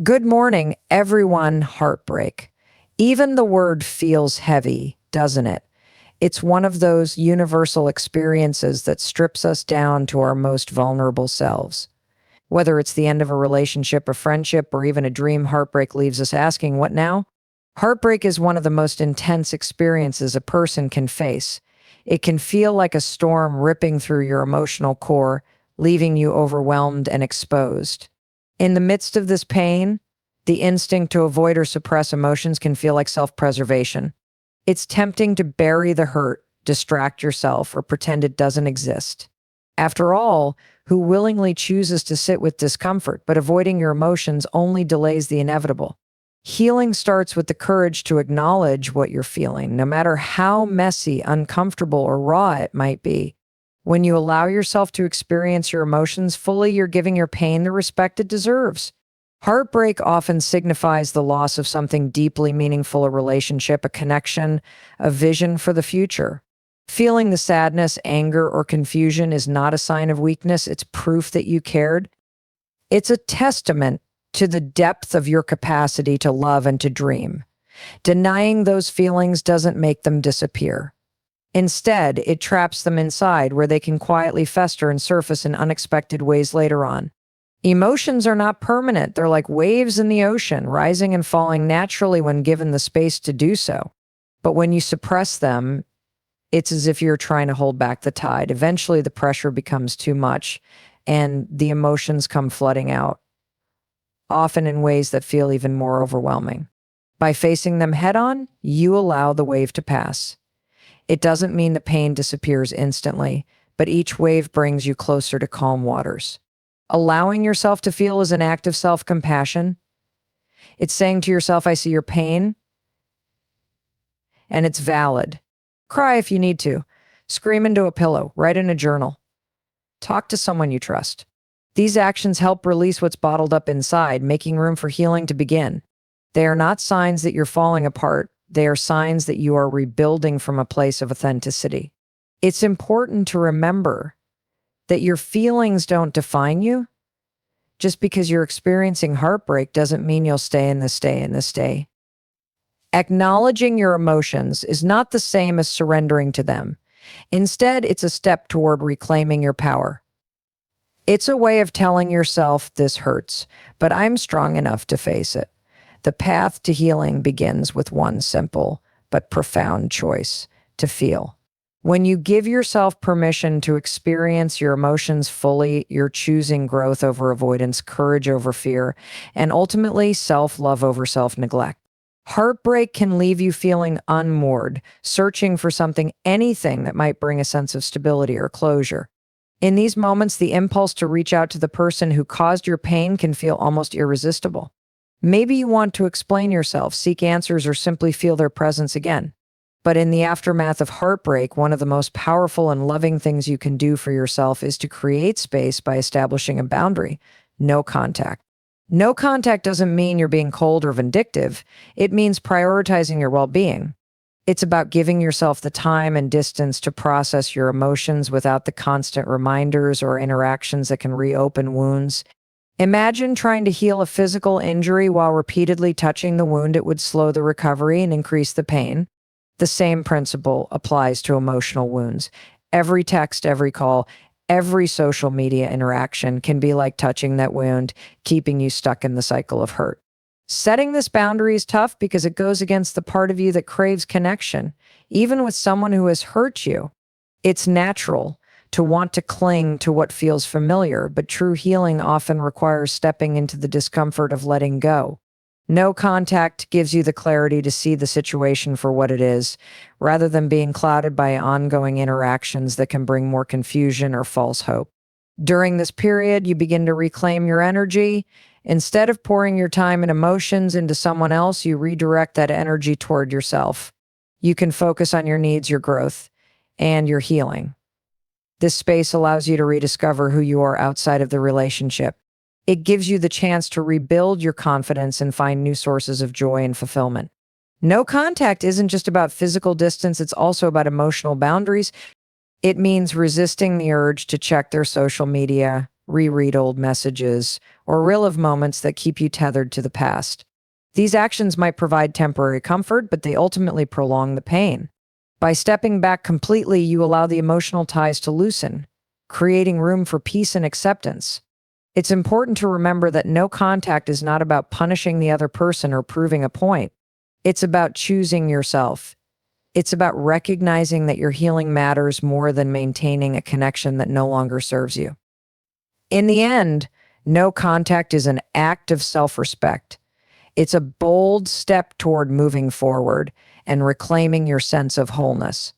Good morning, everyone. Heartbreak. Even the word feels heavy, doesn't it? It's one of those universal experiences that strips us down to our most vulnerable selves. Whether it's the end of a relationship, a friendship, or even a dream, heartbreak leaves us asking, what now? Heartbreak is one of the most intense experiences a person can face. It can feel like a storm ripping through your emotional core, leaving you overwhelmed and exposed. In the midst of this pain, the instinct to avoid or suppress emotions can feel like self-preservation. It's tempting to bury the hurt, distract yourself, or pretend it doesn't exist. After all, who willingly chooses to sit with discomfort, but avoiding your emotions only delays the inevitable? Healing starts with the courage to acknowledge what you're feeling, no matter how messy, uncomfortable, or raw it might be. When you allow yourself to experience your emotions fully, you're giving your pain the respect it deserves. Heartbreak often signifies the loss of something deeply meaningful, a relationship, a connection, a vision for the future. Feeling the sadness, anger, or confusion is not a sign of weakness. It's proof that you cared. It's a testament to the depth of your capacity to love and to dream. Denying those feelings doesn't make them disappear. Instead, it traps them inside, where they can quietly fester and surface in unexpected ways later on. Emotions are not permanent. They're like waves in the ocean, rising and falling naturally when given the space to do so. But when you suppress them, it's as if you're trying to hold back the tide. Eventually, the pressure becomes too much, and the emotions come flooding out, often in ways that feel even more overwhelming. By facing them head on, you allow the wave to pass. It doesn't mean the pain disappears instantly, but each wave brings you closer to calm waters. Allowing yourself to feel is an act of self-compassion. It's saying to yourself, I see your pain, and it's valid. Cry if you need to. Scream into a pillow. Write in a journal. Talk to someone you trust. These actions help release what's bottled up inside, making room for healing to begin. They are not signs that you're falling apart. They are signs that you are rebuilding from a place of authenticity. It's important to remember that your feelings don't define you. Just because you're experiencing heartbreak doesn't mean you'll stay in this day. Acknowledging your emotions is not the same as surrendering to them. Instead, it's a step toward reclaiming your power. It's a way of telling yourself, this hurts, but I'm strong enough to face it. The path to healing begins with one simple but profound choice: to feel. When you give yourself permission to experience your emotions fully, you're choosing growth over avoidance, courage over fear, and ultimately self-love over self-neglect. Heartbreak can leave you feeling unmoored, searching for anything that might bring a sense of stability or closure. In these moments, the impulse to reach out to the person who caused your pain can feel almost irresistible. Maybe you want to explain yourself, seek answers, or simply feel their presence again. But in the aftermath of heartbreak, one of the most powerful and loving things you can do for yourself is to create space by establishing a boundary: no contact. No contact doesn't mean you're being cold or vindictive. It means prioritizing your well-being. It's about giving yourself the time and distance to process your emotions without the constant reminders or interactions that can reopen wounds. Imagine trying to heal a physical injury while repeatedly touching the wound. It would slow the recovery and increase the pain. The same principle applies to emotional wounds. Every text, every call, every social media interaction can be like touching that wound, keeping you stuck in the cycle of hurt. Setting this boundary is tough because it goes against the part of you that craves connection, even with someone who has hurt you. It's natural to want to cling to what feels familiar, but true healing often requires stepping into the discomfort of letting go. No contact gives you the clarity to see the situation for what it is, rather than being clouded by ongoing interactions that can bring more confusion or false hope. During this period, you begin to reclaim your energy. Instead of pouring your time and emotions into someone else, you redirect that energy toward yourself. You can focus on your needs, your growth, and your healing. This space allows you to rediscover who you are outside of the relationship. It gives you the chance to rebuild your confidence and find new sources of joy and fulfillment. No contact isn't just about physical distance, it's also about emotional boundaries. It means resisting the urge to check their social media, reread old messages, or relive moments that keep you tethered to the past. These actions might provide temporary comfort, but they ultimately prolong the pain. By stepping back completely, you allow the emotional ties to loosen, creating room for peace and acceptance. It's important to remember that no contact is not about punishing the other person or proving a point. It's about choosing yourself. It's about recognizing that your healing matters more than maintaining a connection that no longer serves you. In the end, no contact is an act of self-respect. It's a bold step toward moving forward and reclaiming your sense of wholeness.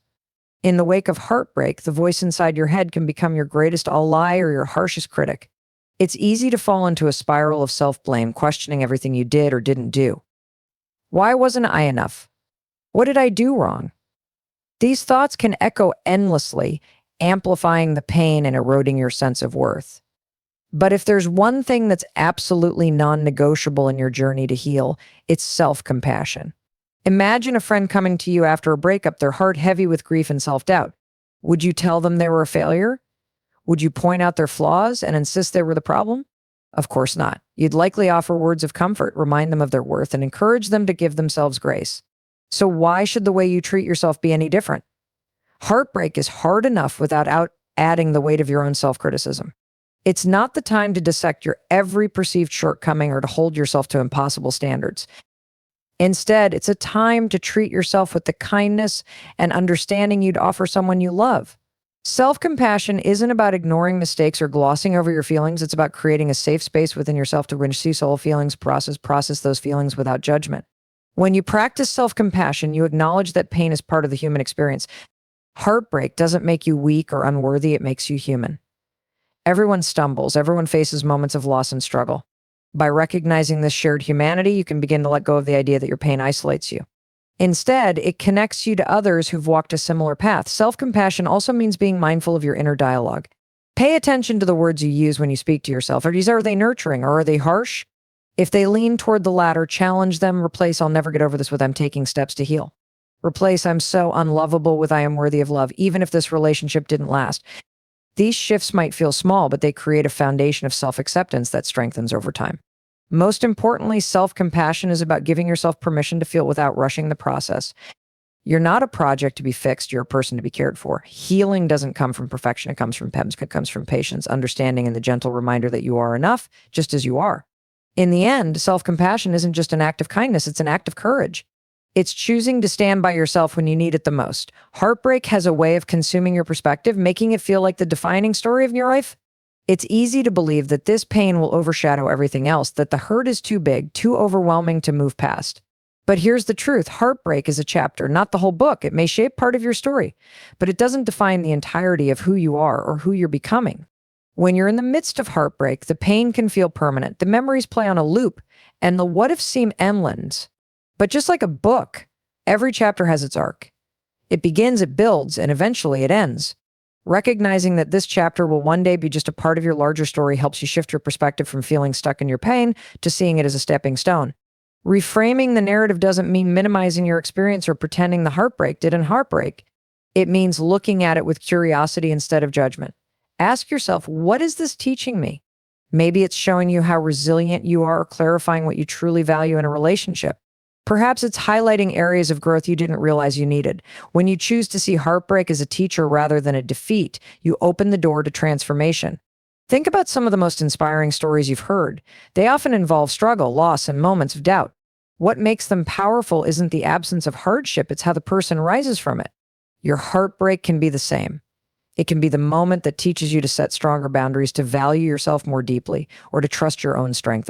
In the wake of heartbreak, the voice inside your head can become your greatest ally or your harshest critic. It's easy to fall into a spiral of self-blame, questioning everything you did or didn't do. Why wasn't I enough? What did I do wrong? These thoughts can echo endlessly, amplifying the pain and eroding your sense of worth. But if there's one thing that's absolutely non-negotiable in your journey to heal, it's self-compassion. Imagine a friend coming to you after a breakup, their heart heavy with grief and self-doubt. Would you tell them they were a failure? Would you point out their flaws and insist they were the problem? Of course not. You'd likely offer words of comfort, remind them of their worth, and encourage them to give themselves grace. So why should the way you treat yourself be any different? Heartbreak is hard enough without adding the weight of your own self-criticism. It's not the time to dissect your every perceived shortcoming or to hold yourself to impossible standards. Instead, it's a time to treat yourself with the kindness and understanding you'd offer someone you love. Self-compassion isn't about ignoring mistakes or glossing over your feelings. It's about creating a safe space within yourself to receive all feelings, process those feelings without judgment. When you practice self-compassion, you acknowledge that pain is part of the human experience. Heartbreak doesn't make you weak or unworthy, it makes you human. Everyone stumbles, everyone faces moments of loss and struggle. By recognizing this shared humanity, you can begin to let go of the idea that your pain isolates you. Instead, it connects you to others who've walked a similar path. Self-compassion also means being mindful of your inner dialogue. Pay attention to the words you use when you speak to yourself. Are they nurturing or are they harsh? If they lean toward the latter, challenge them. Replace "I'll never get over this" with "I'm taking steps to heal." Replace "I'm so unlovable" with "I am worthy of love, even if this relationship didn't last." These shifts might feel small, but they create a foundation of self-acceptance that strengthens over time. Most importantly, self-compassion is about giving yourself permission to feel without rushing the process. You're not a project to be fixed, you're a person to be cared for. Healing doesn't come from perfection, it comes from patience, understanding, and the gentle reminder that you are enough, just as you are. In the end, self-compassion isn't just an act of kindness, it's an act of courage. It's choosing to stand by yourself when you need it the most. Heartbreak has a way of consuming your perspective, making it feel like the defining story of your life. It's easy to believe that this pain will overshadow everything else, that the hurt is too big, too overwhelming to move past. But here's the truth. Heartbreak is a chapter, not the whole book. It may shape part of your story, but it doesn't define the entirety of who you are or who you're becoming. When you're in the midst of heartbreak, the pain can feel permanent. The memories play on a loop, and the what-ifs seem endless. But just like a book, every chapter has its arc. It begins, it builds, and eventually it ends. Recognizing that this chapter will one day be just a part of your larger story helps you shift your perspective from feeling stuck in your pain to seeing it as a stepping stone. Reframing the narrative doesn't mean minimizing your experience or pretending the heartbreak didn't heartbreak. It means looking at it with curiosity instead of judgment. Ask yourself, what is this teaching me? Maybe it's showing you how resilient you are or clarifying what you truly value in a relationship. Perhaps it's highlighting areas of growth you didn't realize you needed. When you choose to see heartbreak as a teacher rather than a defeat, you open the door to transformation. Think about some of the most inspiring stories you've heard. They often involve struggle, loss, and moments of doubt. What makes them powerful isn't the absence of hardship, it's how the person rises from it. Your heartbreak can be the same. It can be the moment that teaches you to set stronger boundaries, to value yourself more deeply, or to trust your own strength.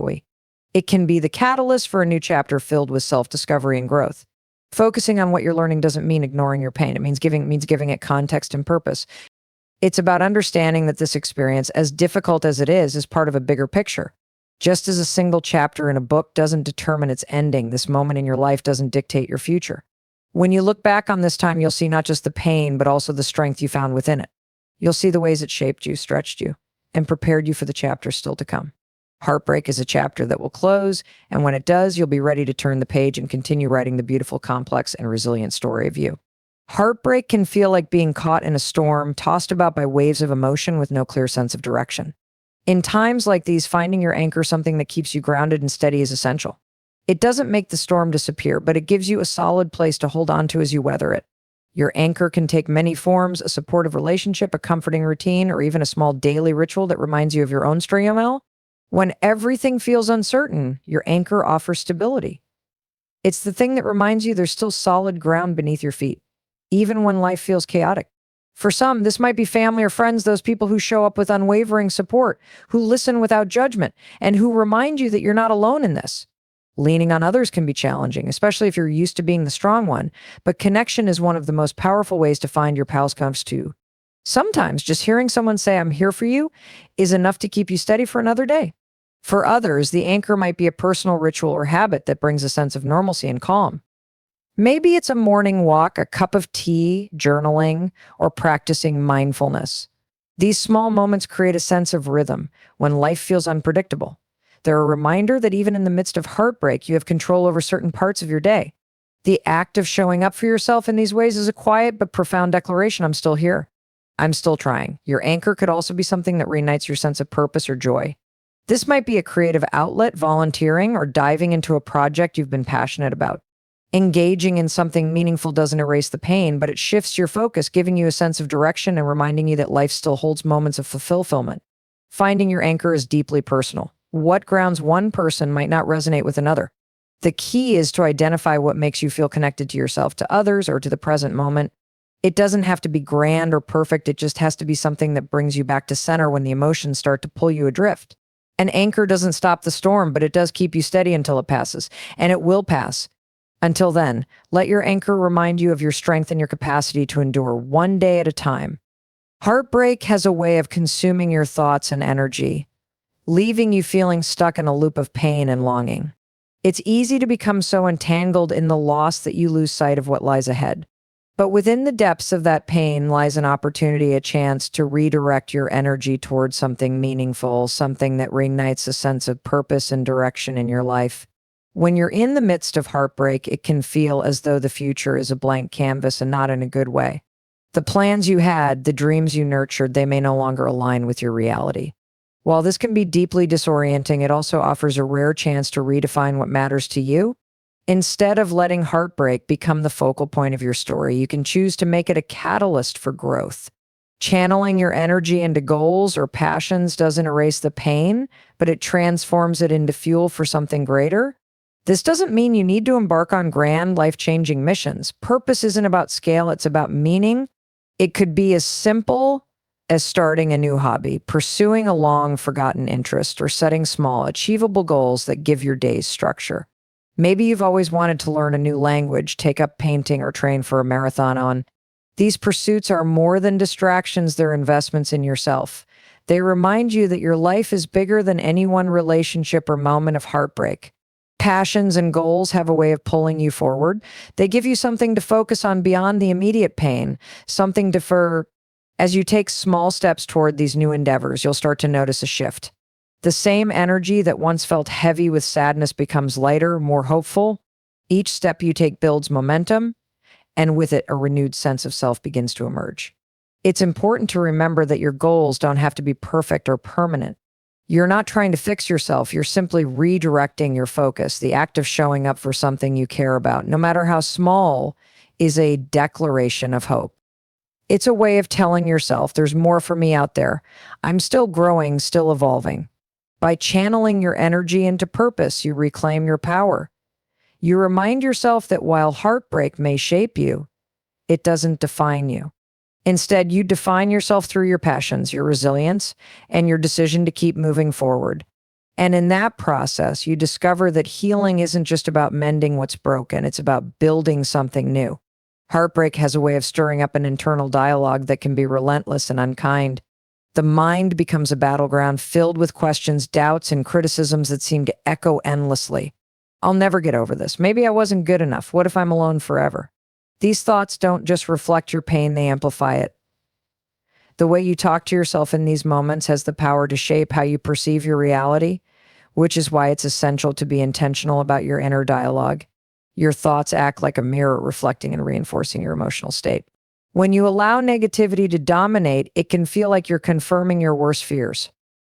It can be the catalyst for a new chapter filled with self-discovery and growth. Focusing on what you're learning doesn't mean ignoring your pain. It means giving it context and purpose. It's about understanding that this experience, as difficult as it is part of a bigger picture. Just as a single chapter in a book doesn't determine its ending, this moment in your life doesn't dictate your future. When you look back on this time, you'll see not just the pain, but also the strength you found within it. You'll see the ways it shaped you, stretched you, and prepared you for the chapters still to come. Heartbreak is a chapter that will close, and when it does, you'll be ready to turn the page and continue writing the beautiful, complex, and resilient story of you. Heartbreak can feel like being caught in a storm, tossed about by waves of emotion with no clear sense of direction. In times like these, finding your anchor, something that keeps you grounded and steady, is essential. It doesn't make the storm disappear, but it gives you a solid place to hold on to as you weather it. Your anchor can take many forms: a supportive relationship, a comforting routine, or even a small daily ritual that reminds you of your own story, Mel. When everything feels uncertain, your anchor offers stability. It's the thing that reminds you there's still solid ground beneath your feet, even when life feels chaotic. For some, this might be family or friends, those people who show up with unwavering support, who listen without judgment, and who remind you that you're not alone in this. Leaning on others can be challenging, especially if you're used to being the strong one, but connection is one of the most powerful ways to find your pals comes too. Sometimes just hearing someone say, "I'm here for you," is enough to keep you steady for another day. For others, the anchor might be a personal ritual or habit that brings a sense of normalcy and calm. Maybe it's a morning walk, a cup of tea, journaling, or practicing mindfulness. These small moments create a sense of rhythm when life feels unpredictable. They're a reminder that even in the midst of heartbreak, you have control over certain parts of your day. The act of showing up for yourself in these ways is a quiet but profound declaration: I'm still here. I'm still trying. Your anchor could also be something that reignites your sense of purpose or joy. This might be a creative outlet, volunteering, or diving into a project you've been passionate about. Engaging in something meaningful doesn't erase the pain, but it shifts your focus, giving you a sense of direction and reminding you that life still holds moments of fulfillment. Finding your anchor is deeply personal. What grounds one person might not resonate with another. The key is to identify what makes you feel connected to yourself, to others, or to the present moment. It doesn't have to be grand or perfect. It just has to be something that brings you back to center when the emotions start to pull you adrift. An anchor doesn't stop the storm, but it does keep you steady until it passes, and it will pass. Until then, let your anchor remind you of your strength and your capacity to endure one day at a time. Heartbreak has a way of consuming your thoughts and energy, leaving you feeling stuck in a loop of pain and longing. It's easy to become so entangled in the loss that you lose sight of what lies ahead. But within the depths of that pain lies an opportunity, a chance to redirect your energy towards something meaningful, something that reignites a sense of purpose and direction in your life. When you're in the midst of heartbreak, it can feel as though the future is a blank canvas, and not in a good way. The plans you had, the dreams you nurtured, they may no longer align with your reality. While this can be deeply disorienting, it also offers a rare chance to redefine what matters to you. Instead of letting heartbreak become the focal point of your story, you can choose to make it a catalyst for growth. Channeling your energy into goals or passions doesn't erase the pain, but it transforms it into fuel for something greater. This doesn't mean you need to embark on grand, life-changing missions. Purpose isn't about scale, it's about meaning. It could be as simple as starting a new hobby, pursuing a long-forgotten interest, or setting small, achievable goals that give your days structure. Maybe you've always wanted to learn a new language, take up painting, or train for a marathon. These pursuits are more than distractions, they're investments in yourself. They remind you that your life is bigger than any one relationship or moment of heartbreak. Passions and goals have a way of pulling you forward. They give you something to focus on beyond the immediate pain, something to defer. As you take small steps toward these new endeavors, you'll start to notice a shift. The same energy that once felt heavy with sadness becomes lighter, more hopeful. Each step you take builds momentum, and with it, a renewed sense of self begins to emerge. It's important to remember that your goals don't have to be perfect or permanent. You're not trying to fix yourself, you're simply redirecting your focus. The act of showing up for something you care about, no matter how small, is a declaration of hope. It's a way of telling yourself, there's more for me out there. I'm still growing, still evolving. By channeling your energy into purpose, you reclaim your power. You remind yourself that while heartbreak may shape you, it doesn't define you. Instead, you define yourself through your passions, your resilience, and your decision to keep moving forward. And in that process, you discover that healing isn't just about mending what's broken, it's about building something new. Heartbreak has a way of stirring up an internal dialogue that can be relentless and unkind. The mind becomes a battleground filled with questions, doubts, and criticisms that seem to echo endlessly. I'll never get over this. Maybe I wasn't good enough. What if I'm alone forever? These thoughts don't just reflect your pain, they amplify it. The way you talk to yourself in these moments has the power to shape how you perceive your reality, which is why it's essential to be intentional about your inner dialogue. Your thoughts act like a mirror, reflecting and reinforcing your emotional state. When you allow negativity to dominate, it can feel like you're confirming your worst fears.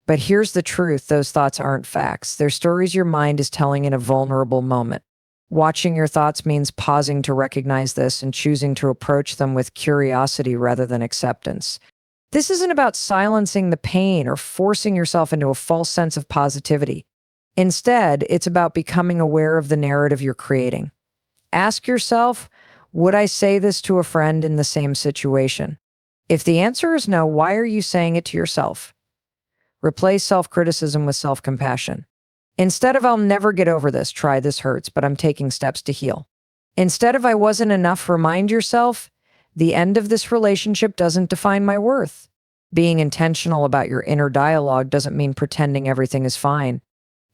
But here's the truth, those thoughts aren't facts. They're stories your mind is telling in a vulnerable moment. Watching your thoughts means pausing to recognize this and choosing to approach them with curiosity rather than acceptance. This isn't about silencing the pain or forcing yourself into a false sense of positivity. Instead, it's about becoming aware of the narrative you're creating. Ask yourself, would I say this to a friend in the same situation? If the answer is no, why are you saying it to yourself? Replace self-criticism with self-compassion. Instead of I'll never get over this, try this hurts, but I'm taking steps to heal. Instead of I wasn't enough, remind yourself, the end of this relationship doesn't define my worth. Being intentional about your inner dialogue doesn't mean pretending everything is fine.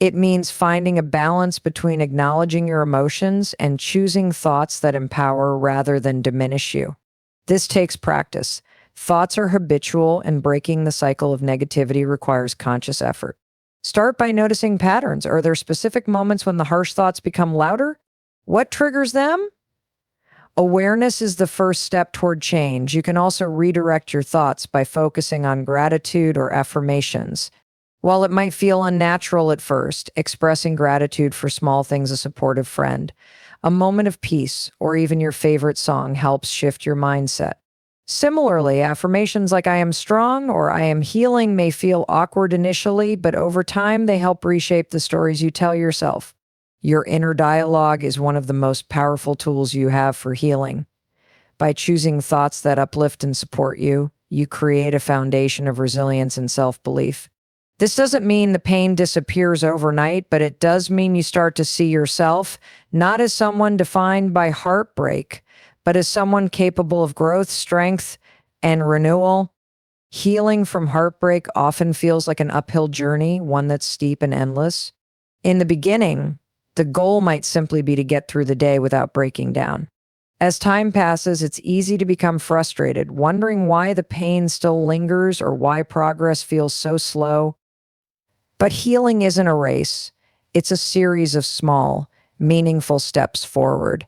It means finding a balance between acknowledging your emotions and choosing thoughts that empower rather than diminish you. This takes practice. Thoughts are habitual, and breaking the cycle of negativity requires conscious effort. Start by noticing patterns. Are there specific moments when the harsh thoughts become louder? What triggers them? Awareness is the first step toward change. You can also redirect your thoughts by focusing on gratitude or affirmations. While it might feel unnatural at first, expressing gratitude for small things, a supportive friend, a moment of peace, or even your favorite song helps shift your mindset. Similarly, affirmations like I am strong or I am healing may feel awkward initially, but over time they help reshape the stories you tell yourself. Your inner dialogue is one of the most powerful tools you have for healing. By choosing thoughts that uplift and support you, you create a foundation of resilience and self-belief. This doesn't mean the pain disappears overnight, but it does mean you start to see yourself not as someone defined by heartbreak, but as someone capable of growth, strength, and renewal. Healing from heartbreak often feels like an uphill journey, one that's steep and endless. In the beginning, the goal might simply be to get through the day without breaking down. As time passes, it's easy to become frustrated, wondering why the pain still lingers or why progress feels so slow. But healing isn't a race. It's a series of small, meaningful steps forward.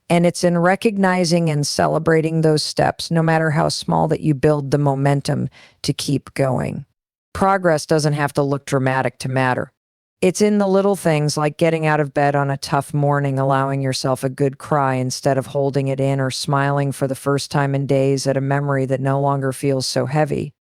And it's in recognizing and celebrating those steps, no matter how small, that you build the momentum to keep going. Progress doesn't have to look dramatic to matter. It's in the little things like getting out of bed on a tough morning, allowing yourself a good cry instead of holding it in, or smiling for the first time in days at a memory that no longer feels so heavy.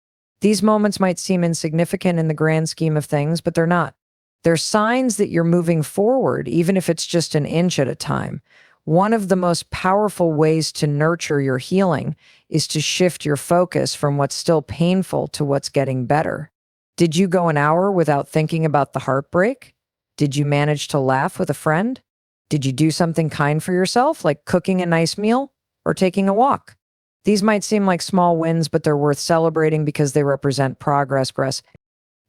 These moments might seem insignificant in the grand scheme of things, but they're not. They're signs that you're moving forward, even if it's just an inch at a time. One of the most powerful ways to nurture your healing is to shift your focus from what's still painful to what's getting better. Did you go an hour without thinking about the heartbreak? Did you manage to laugh with a friend? Did you do something kind for yourself, like cooking a nice meal or taking a walk? These might seem like small wins, but they're worth celebrating because they represent progress.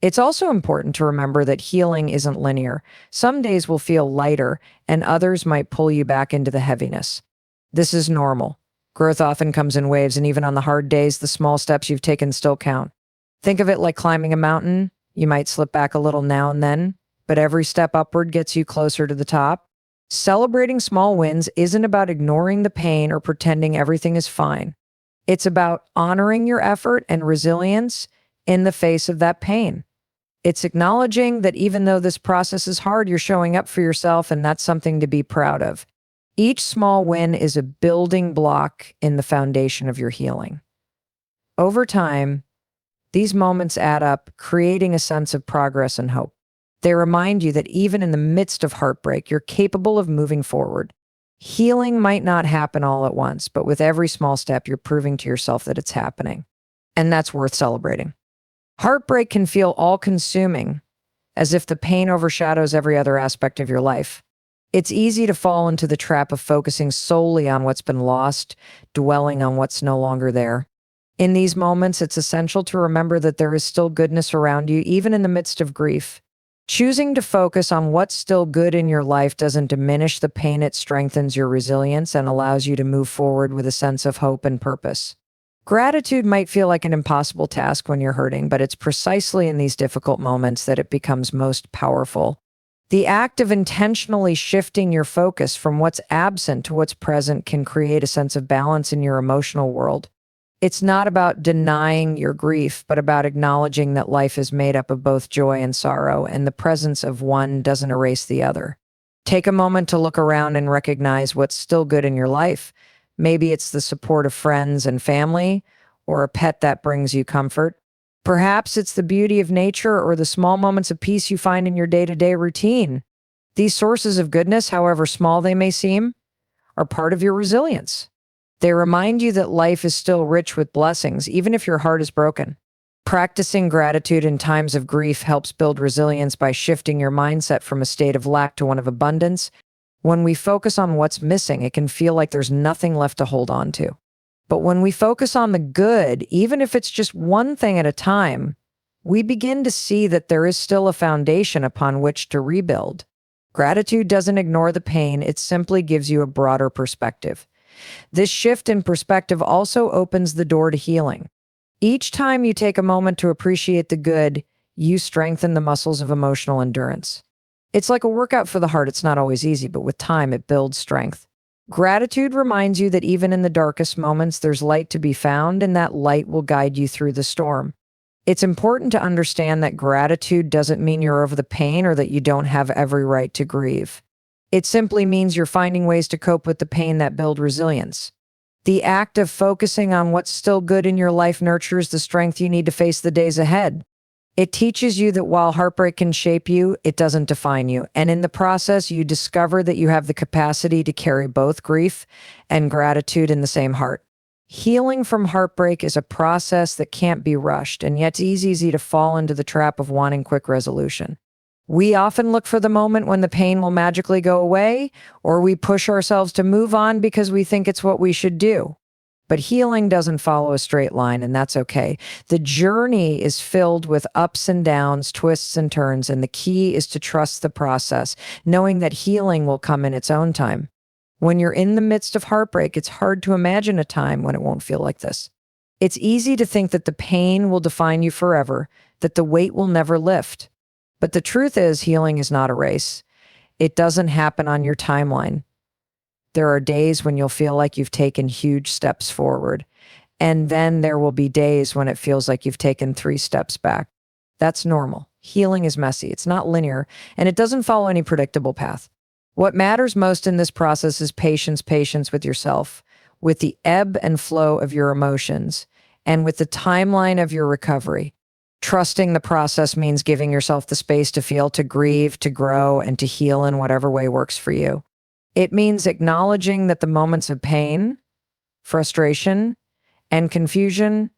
It's also important to remember that healing isn't linear. Some days will feel lighter, and others might pull you back into the heaviness. This is normal. Growth often comes in waves, and even on the hard days, the small steps you've taken still count. Think of it like climbing a mountain. You might slip back a little now and then, but every step upward gets you closer to the top. Celebrating small wins isn't about ignoring the pain or pretending everything is fine. It's about honoring your effort and resilience in the face of that pain. It's acknowledging that even though this process is hard, you're showing up for yourself, and that's something to be proud of. Each small win is a building block in the foundation of your healing. Over time, these moments add up, creating a sense of progress and hope. They remind you that even in the midst of heartbreak, you're capable of moving forward. Healing might not happen all at once, but with every small step, you're proving to yourself that it's happening. And that's worth celebrating. Heartbreak can feel all-consuming, as if the pain overshadows every other aspect of your life. It's easy to fall into the trap of focusing solely on what's been lost, dwelling on what's no longer there. In these moments, it's essential to remember that there is still goodness around you, even in the midst of grief. Choosing to focus on what's still good in your life doesn't diminish the pain. It strengthens your resilience and allows you to move forward with a sense of hope and purpose. Gratitude might feel like an impossible task when you're hurting, but it's precisely in these difficult moments that it becomes most powerful. The act of intentionally shifting your focus from what's absent to what's present can create a sense of balance in your emotional world. It's not about denying your grief, but about acknowledging that life is made up of both joy and sorrow, and the presence of one doesn't erase the other. Take a moment to look around and recognize what's still good in your life. Maybe it's the support of friends and family, or a pet that brings you comfort. Perhaps it's the beauty of nature or the small moments of peace you find in your day to day routine. These sources of goodness, however small they may seem, are part of your resilience. They remind you that life is still rich with blessings, even if your heart is broken. Practicing gratitude in times of grief helps build resilience by shifting your mindset from a state of lack to one of abundance. When we focus on what's missing, it can feel like there's nothing left to hold on to. But when we focus on the good, even if it's just one thing at a time, we begin to see that there is still a foundation upon which to rebuild. Gratitude doesn't ignore the pain, it simply gives you a broader perspective. This shift in perspective also opens the door to healing. Each time you take a moment to appreciate the good, you strengthen the muscles of emotional endurance. It's like a workout for the heart. It's not always easy, but with time, it builds strength. Gratitude reminds you that even in the darkest moments, there's light to be found, and that light will guide you through the storm. It's important to understand that gratitude doesn't mean you're over the pain or that you don't have every right to grieve. It simply means you're finding ways to cope with the pain that build resilience. The act of focusing on what's still good in your life nurtures the strength you need to face the days ahead. It teaches you that while heartbreak can shape you, it doesn't define you. And in the process, you discover that you have the capacity to carry both grief and gratitude in the same heart. Healing from heartbreak is a process that can't be rushed, and yet it's easy to fall into the trap of wanting quick resolution. We often look for the moment when the pain will magically go away, or we push ourselves to move on because we think it's what we should do. But healing doesn't follow a straight line, and that's okay. The journey is filled with ups and downs, twists and turns, and the key is to trust the process, knowing that healing will come in its own time. When you're in the midst of heartbreak, it's hard to imagine a time when it won't feel like this. It's easy to think that the pain will define you forever, that the weight will never lift. But the truth is, healing is not a race. It doesn't happen on your timeline. There are days when you'll feel like you've taken huge steps forward, and then there will be days when it feels like you've taken 3 steps back. That's normal. Healing is messy. It's not linear, and it doesn't follow any predictable path. What matters most in this process is patience with yourself, with the ebb and flow of your emotions, and with the timeline of your recovery. Trusting the process means giving yourself the space to feel, to grieve, to grow, and to heal in whatever way works for you. It means acknowledging that the moments of pain, frustration, and confusion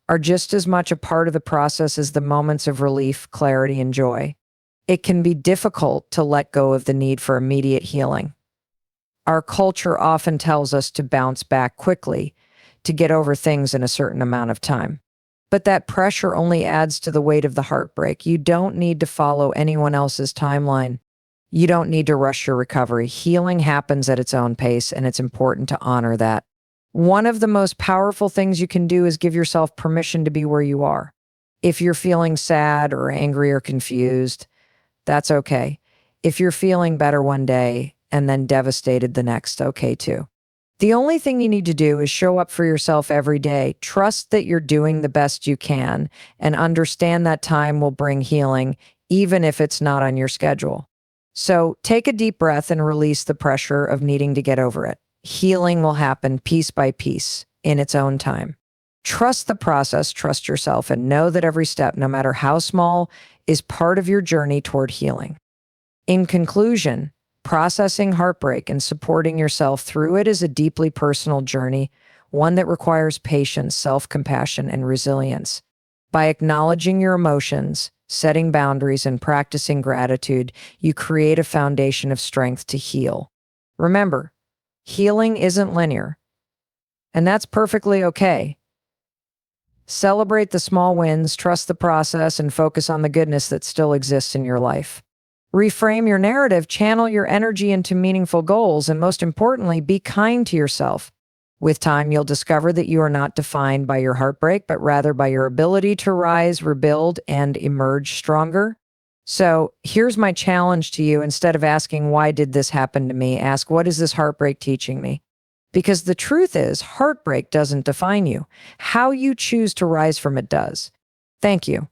are just as much a part of the process as the moments of relief, clarity, and joy. It can be difficult to let go of the need for immediate healing. Our culture often tells us to bounce back quickly, to get over things in a certain amount of time. But that pressure only adds to the weight of the heartbreak. You don't need to follow anyone else's timeline. You don't need to rush your recovery. Healing happens at its own pace, and it's important to honor that. One of the most powerful things you can do is give yourself permission to be where you are. If you're feeling sad or angry or confused, that's okay. If you're feeling better one day and then devastated the next, okay too. The only thing you need to do is show up for yourself every day. Trust that you're doing the best you can, and understand that time will bring healing, even if it's not on your schedule. So take a deep breath and release the pressure of needing to get over it. Healing will happen piece by piece in its own time. Trust the process, trust yourself, and know that every step, no matter how small, is part of your journey toward healing. In conclusion, processing heartbreak and supporting yourself through it is a deeply personal journey, one that requires patience, self-compassion, and resilience. By acknowledging your emotions, setting boundaries, and practicing gratitude, you create a foundation of strength to heal. Remember, healing isn't linear, and that's perfectly okay. Celebrate the small wins, trust the process, and focus on the goodness that still exists in your life. Reframe your narrative, channel your energy into meaningful goals, and most importantly, be kind to yourself. With time, you'll discover that you are not defined by your heartbreak, but rather by your ability to rise, rebuild, and emerge stronger. So here's my challenge to you. Instead of asking, why did this happen to me? Ask, what is this heartbreak teaching me? Because the truth is, heartbreak doesn't define you. How you choose to rise from it does. Thank you.